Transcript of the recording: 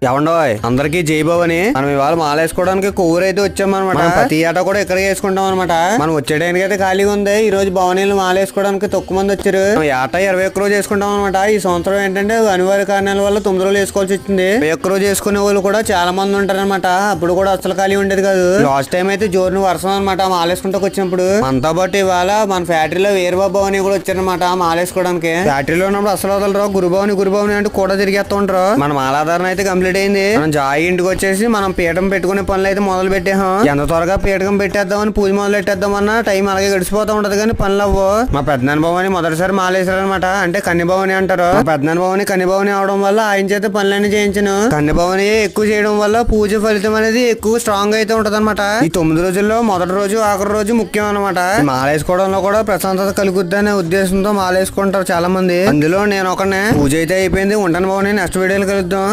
ఎవండోయ్ అందరికి జై భవని. మనం ఇవాళ మాలేసుకోవడానికి కొవ్వూరు అయితే వచ్చామన్నమాట. ప్రతి ఏటా కూడా ఇక్కడ వేసుకుంటాం అనమాట. మనం వచ్చేయడానికి అయితే ఖాళీగా ఉంది. ఈ రోజు భవనీలు మాలేసుకోవడానికి తక్కువ మంది వచ్చారు. ఏటా 21 రోజు వేసుకుంటాం అనమాట. ఈ సంవత్సరం ఏంటంటే అనివార్య కారణాల వల్ల 9 రోజులు వేసుకోవాల్సి వచ్చింది. 21 రోజు వేసుకునే వాళ్ళు కూడా చాలా మంది ఉంటారు అనమాట. అప్పుడు కూడా అసలు ఖాళీ ఉండేది కాదు. లాస్ట్ టైం అయితే జోరుని వర్షం అనమాట మాలేసుకుంటూ వచ్చినప్పుడు. మనతో పాటు ఇవాళ మన ఫ్యాక్టరీలో వీరబాబు భవని కూడా వచ్చారనమాట మాలేసుకోవడానికి. ఫ్యాక్టరీలో ఉన్నప్పుడు అసలు వదలరు. గురుభవని అంటే కూడా తిరిగేస్తూ ఉంటారు. మన మాలాధారణ అయితే కంప్లీట్ అయింది. మనం జాయి ఇంటికి వచ్చేసి మనం పీఠం పెట్టుకునే పనులు అయితే మొదలు పెట్టాం. ఎంత త్వరగా పీఠం పెట్టేద్దామని పూజ మొదలు పెట్టేద్దామన్నా టైం అలాగే గడిచిపోతా ఉంటది కానీ పనులు అవ్వవు. మా పెద్దనాన్న భవని మొదటిసారి మాలేసారనమాట. అంటే కన్యభవని అంటారు. మా పెద్దనాన్న భవని కన్యభవని అవడం వల్ల ఆయన చేత పనులన్నీ చేయించాను. కన్యభవని ఎక్కువ చేయడం వల్ల పూజ ఫలితం అనేది ఎక్కువ స్ట్రాంగ్ అయితే ఉంటది అనమాట. ఈ 9 రోజుల్లో మొదటి రోజు ఆఖరి రోజు ముఖ్యం అనమాట. మాలేసుకోవడంలో కూడా ప్రశాంతత కలుగుద్ది అనే ఉద్దేశంతో మాలేసుకుంటారు చాలా మంది. అందులో నేను ఒకనే. పూజ అయితే అయిపోయింది. ఉంటాను భవని నెక్స్ట్ వీడియోలో కలుద్దాం.